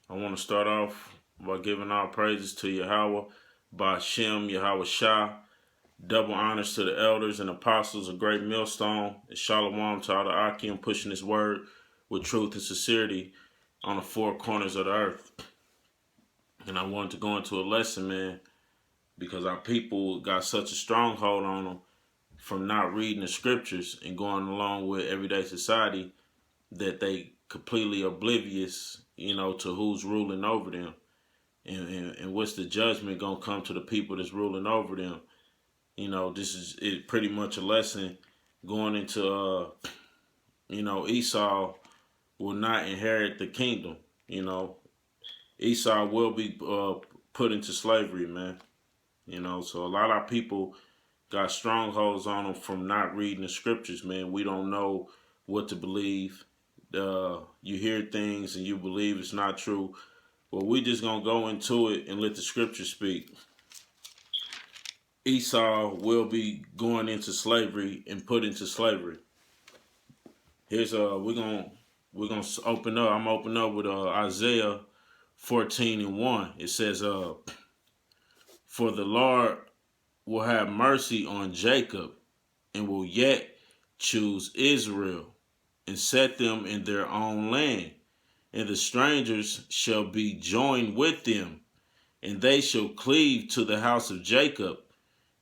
I want to start off by giving all praises to Yahweh, Bashem, Yahweh Shah. Double honors to the elders and apostles, a great millstone, and shalom to all the Akim pushing his word with truth and sincerity on the four corners of the earth. And I wanted to go into a lesson, man, because our people got such a stronghold on them from not reading the scriptures and going along with everyday society that they completely oblivious, to who's ruling over them. And what's the judgment gonna come to the people that's ruling over them. This is it pretty much a lesson going into Esau will not inherit the kingdom. Esau will be put into slavery, man. So a lot of people got strongholds on them from not reading the scriptures, man. We don't know what to believe. You hear things and you believe it's not true. Well, we just gonna go into it and let the scripture speak. Esau will be going into slavery and put into slavery. Here's we're gonna open up. I'm open up with Isaiah 14:1. It says, "For the Lord will have mercy on Jacob, and will yet choose Israel, and set them in their own land. And the strangers shall be joined with them, and they shall cleave to the house of Jacob.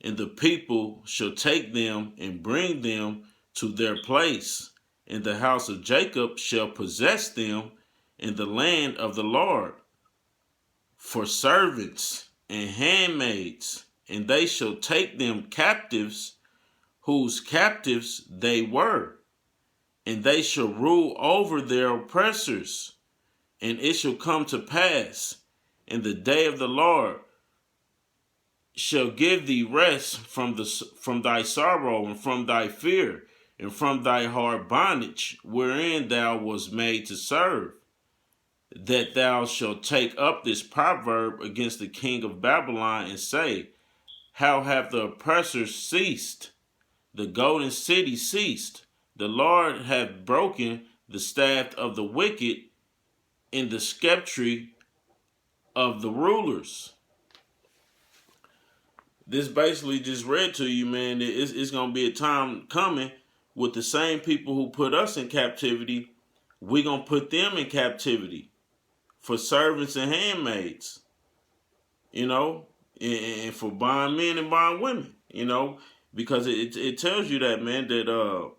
And the people shall take them and bring them to their place. And the house of Jacob shall possess them in the land of the Lord for servants and handmaids. And they shall take them captives, whose captives they were. And they shall rule over their oppressors. And it shall come to pass in the day of the Lord shall give thee rest from thy sorrow and from thy fear and from thy hard bondage wherein thou wast made to serve, that thou shalt take up this proverb against the king of Babylon and say, how have the oppressors ceased? The golden city ceased. The Lord hath broken the staff of the wicked in the sceptre of the rulers." This basically just read to you, man, that it's going to be a time coming with the same people who put us in captivity. We're going to put them in captivity for servants and handmaids, and for bond men and bond women, because it tells you that, man, that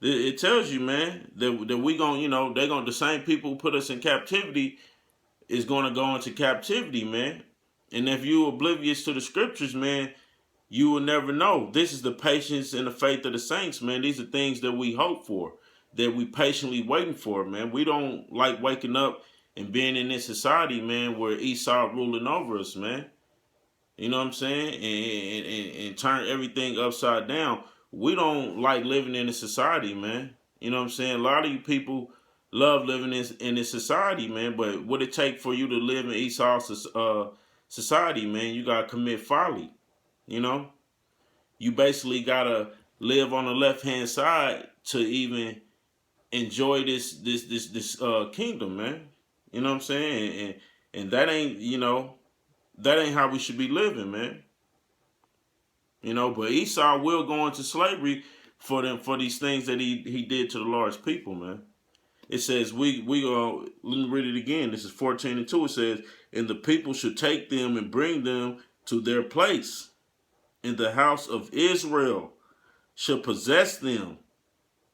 it tells you, man, that we going, they're going, the same people who put us in captivity is going to go into captivity, man. And if you're oblivious to the scriptures, man, you will never know. This is the patience and the faith of the saints, man. These are things that we hope for, that we patiently waiting for, man. We don't like waking up and being in this society, man, where Esau ruling over us, man. You know what I'm saying? And turn everything upside down. We don't like living in this society, man. You know what I'm saying? A lot of you people love living in this society, man. But what it take for you to live in Esau's society, man, you gotta commit folly. You basically gotta live on the left hand side to even enjoy this kingdom, man. You know what I'm saying? And that ain't that ain't how we should be living, man. But Esau will go into slavery for these things that he did to the Lord's people, man. It says let me read it again. This is 14:2. It says, "And the people should take them and bring them to their place. And the house of Israel shall possess them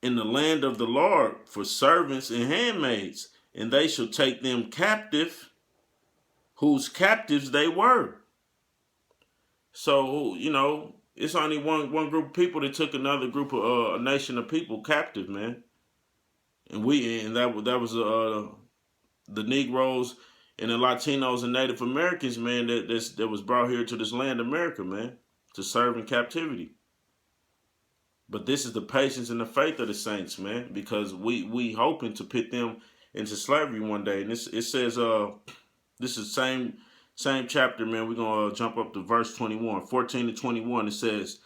in the land of the Lord for servants and handmaids. And they shall take them captive, whose captives they were." So, it's only one group of people that took another group of a nation of people captive, man. And that was the Negroes and the Latinos and Native Americans, man, that was brought here to this land, America, man, to serve in captivity. But this is the patience and the faith of the saints, man, because we hoping to put them into slavery one day. And it says, this is same chapter, man. We're gonna jump up to verse 21, 14-21. It says,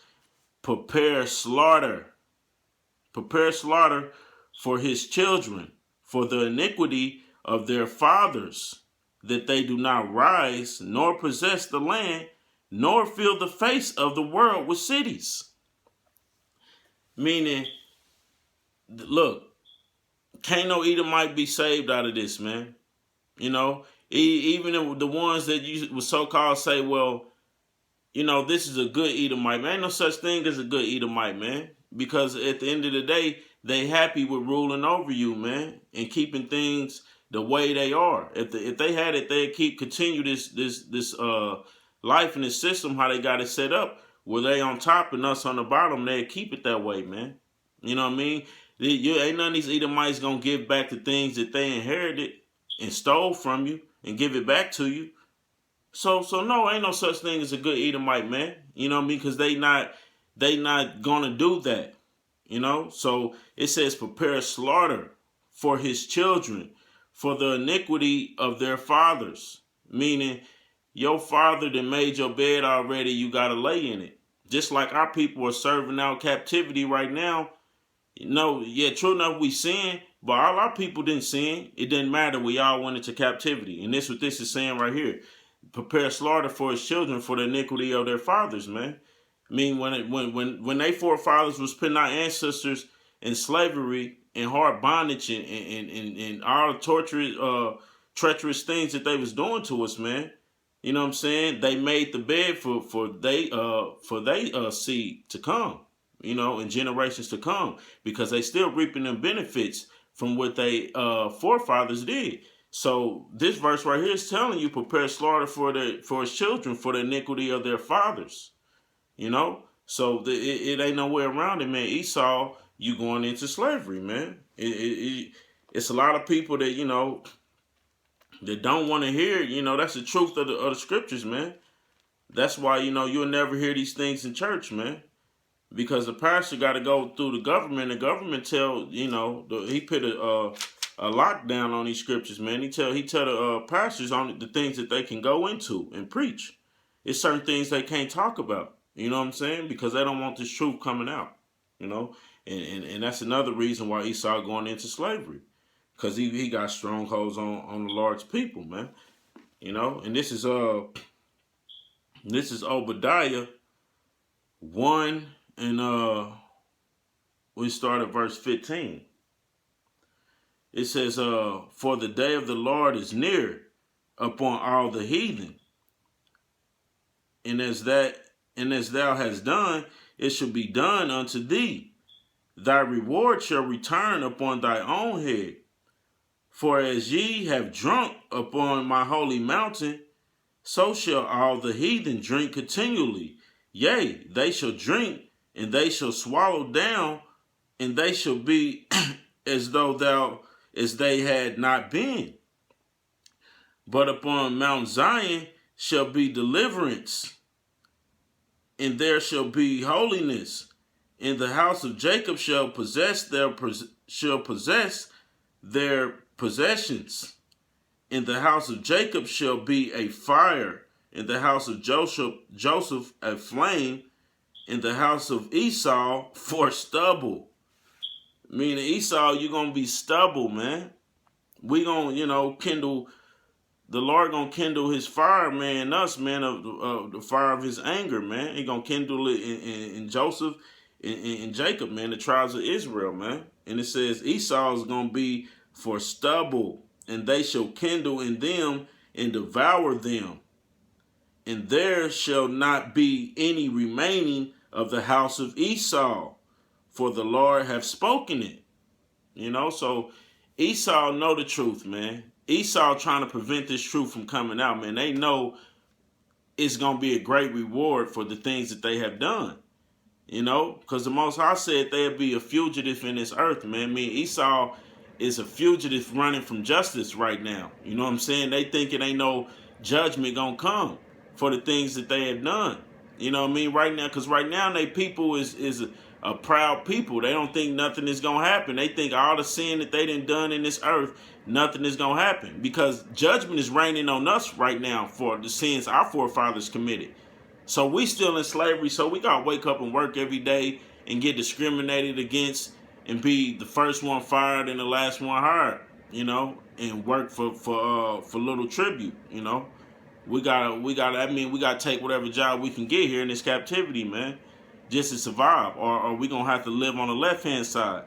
prepare slaughter for his children, for the iniquity of their fathers, that they do not rise, nor possess the land, nor fill the face of the world with cities. Meaning, look, can't no Edomite be saved out of this, man. You know, even the ones that you would so-called say, well, you know, this is a good Edomite, man. Ain't no such thing as a good Edomite, man. Because at the end of the day, they happy with ruling over you, man, and keeping things the way they are. If they had it, they'd continue this life in this system, how they got it set up, where they on top and us on the bottom, they'd keep it that way, man. You know what I mean? Ain't none of these Edomites gonna give back the things that they inherited and stole from you and give it back to you. So no, ain't no such thing as a good Edomite, man. You know what I mean? Because they not gonna do that. You know? So it says prepare slaughter for his children, for the iniquity of their fathers. Meaning, your father that made your bed already, you gotta lay in it. Just like our people are serving out captivity right now. No, yeah, true enough, we sin, but all our people didn't sin. It didn't matter. We all went into captivity. And this what this is saying right here. Prepare slaughter for his children for the iniquity of their fathers, man. I mean, when they forefathers was putting our ancestors in slavery and hard bondage and all the torturous, treacherous things that they was doing to us, man. You know what I'm saying? They made the bed for they seed to come, you know, in generations to come, because they still reaping them benefits from what they forefathers did. So this verse right here is telling you prepare slaughter for his children for the iniquity of their fathers. You know, so it ain't no way around it, man. Esau, you going into slavery, man. It's a lot of people that, you know, that don't want to hear it. You know, that's the truth of the scriptures, man. That's why, you know, you'll never hear these things in church, man. Because the pastor got to go through the government. The government tell, you know, he put a lockdown on these scriptures, man. He tell the pastors on the things that they can go into and preach. It's certain things they can't talk about. You know what I'm saying? Because they don't want this truth coming out. You know, and that's another reason why Esau going into slavery, because he got strongholds on the large people, man. You know, and this is Obadiah 1, and we start at verse 15. It says, for the day of the Lord is near upon all the heathen. And as thou hast done, it shall be done unto thee. Thy reward shall return upon thy own head. For as ye have drunk upon my holy mountain, so shall all the heathen drink continually. Yea, they shall drink, and they shall swallow down, and they shall be as they had not been. But upon Mount Zion shall be deliverance, and there shall be holiness. And the house of Jacob shall possess their possessions. And the house of Jacob shall be a fire, and the house of Joseph a flame, and the house of Esau for stubble. Meaning Esau, you're gonna be stubble, man. We gonna, you know, kindle. The Lord gonna kindle his fire, man, us, man, of the fire of his anger, man. He gonna kindle it in Joseph, in Jacob, man, the tribes of Israel, man. And it says Esau is gonna be for stubble, and they shall kindle in them and devour them. And there shall not be any remaining of the house of Esau, for the Lord hath spoken it. You know, so Esau know the truth, man. Esau trying to prevent this truth from coming out, man. They know it's going to be a great reward for the things that they have done. You know, because the Most High said they'd be a fugitive in this earth, man. I mean, Esau is a fugitive running from justice right now. You know what I'm saying? They think it ain't no judgment going to come for the things that they have done. You know what I mean? Right now, because right now they people is a proud people. They don't think nothing is going to happen. They think all the sin that they done in this earth, nothing is going to happen, because judgment is raining on us right now for the sins our forefathers committed. So we still in slavery, so we got to wake up and work every day and get discriminated against and be the first one fired and the last one hired. and work for little tribute. We gotta. I mean, we gotta take whatever job we can get here in this captivity, man, just to survive. Or we gonna have to live on the left hand side,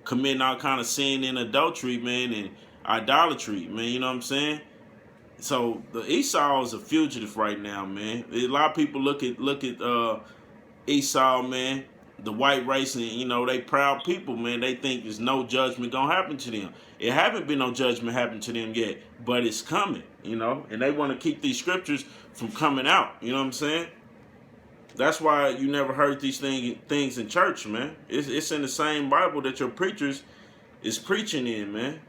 committing all kind of sin and adultery, man, and idolatry, man. You know what I'm saying? So the Esau is a fugitive right now, man. A lot of people look at Esau, man, the white race, and they proud people, man. They think there's no judgment gonna happen to them. It haven't been no judgment happen to them yet, but it's coming, and they want to keep these scriptures from coming out. You know what I'm saying? That's why you never heard these things in church, man. It's in the same Bible that your preachers is preaching in, man.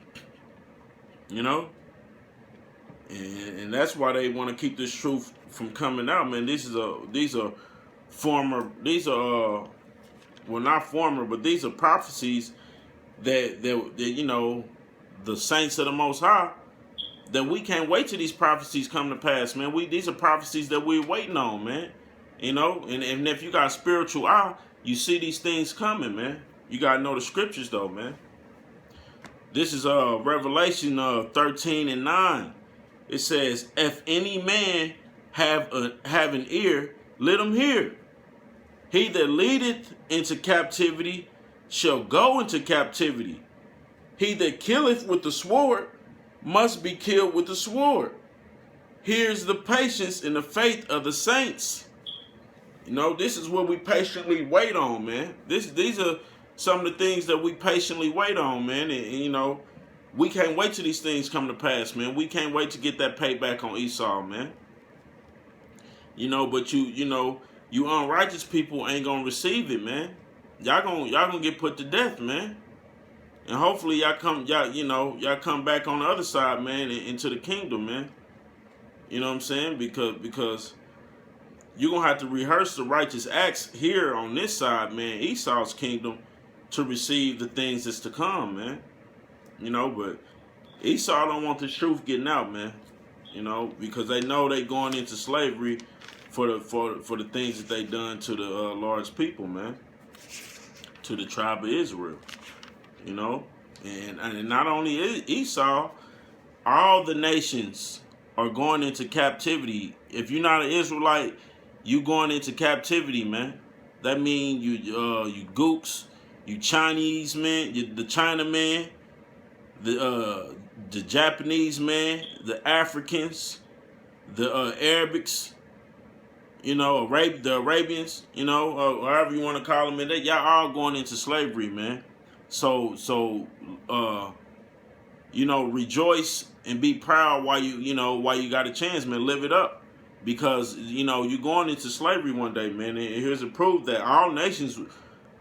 And that's why they want to keep this truth from coming out, man. These are not former, but these are prophecies that the saints of the Most High, that we can't wait till these prophecies come to pass, man. These are prophecies that we're waiting on, man. And if you got a spiritual eye, you see these things coming, man. You gotta know the scriptures, though, man. This is Revelation 13:9. It says, "If any man have an ear, let him hear. He that leadeth into captivity shall go into captivity. He that killeth with the sword must be killed with the sword. Here's the patience and the faith of the saints." This is what we patiently wait on, man. These are some of the things that we patiently wait on, man. And we can't wait till these things come to pass, man. We can't wait to get that payback on Esau, man. But you unrighteous people ain't gonna receive it, man. Y'all gonna get put to death, man. And hopefully y'all come back on the other side, man, into the kingdom, man. You know what I'm saying? Because you're going to have to rehearse the righteous acts here on this side, man, Esau's kingdom, to receive the things that's to come, man. But Esau don't want the truth getting out, man. Because they know they going into slavery for the things that they done to the Lord's people, man. To the tribe of Israel. And not only Esau, all the nations are going into captivity. If you're not an Israelite, you going into captivity, man. That means you gooks, you Chinese man, the China man, the Japanese man, the Africans, the Arabics, the Arabians, or however you want to call them, and y'all all going into slavery, man. So rejoice and be proud while you got a chance, man. Live it up. Because, you're going into slavery one day, man. And here's a proof that all nations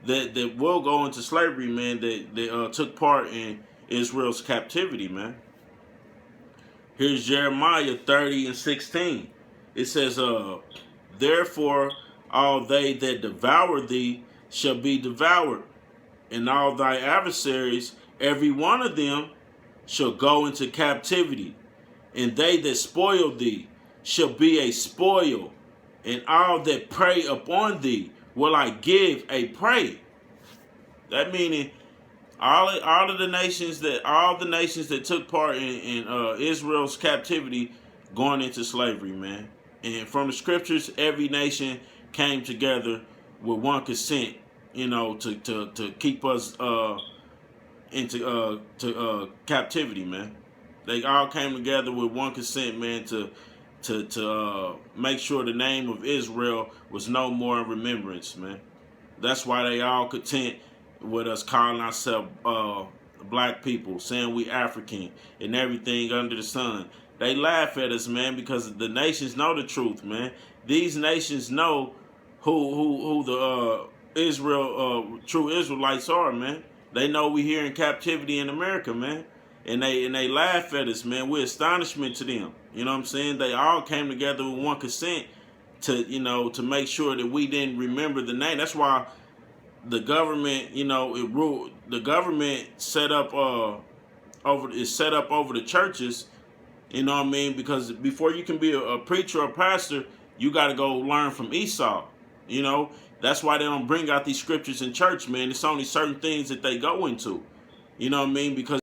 that will go into slavery, man, that took part in Israel's captivity, man. Here's Jeremiah 30:16. It says, "Therefore all they that devour thee shall be devoured, and all thy adversaries, every one of them, shall go into captivity, and they that spoil thee shall be a spoil, and all that prey upon thee will I give a prey." That meaning all the nations that took part in Israel's captivity going into slavery, man. And from the scriptures, every nation came together with one consent, to keep us into captivity, man. They all came together with one consent, man, to make sure the name of Israel was no more in remembrance, man. That's why they all content with us calling ourselves black people, saying we African and everything under the sun. They laugh at us, man, because the nations know the truth, man. These nations know who the true Israelites are, man. They know we here in captivity in America, man. And they laugh at us, man. We're astonishment to them. You know what I'm saying? They all came together with one consent to make sure that we didn't remember the name. That's why the government, it ruled. The government set up over the churches. You know what I mean? Because before you can be a preacher or pastor, you got to go learn from Esau. That's why they don't bring out these scriptures in church, man. It's only certain things that they go into. You know what I mean? Because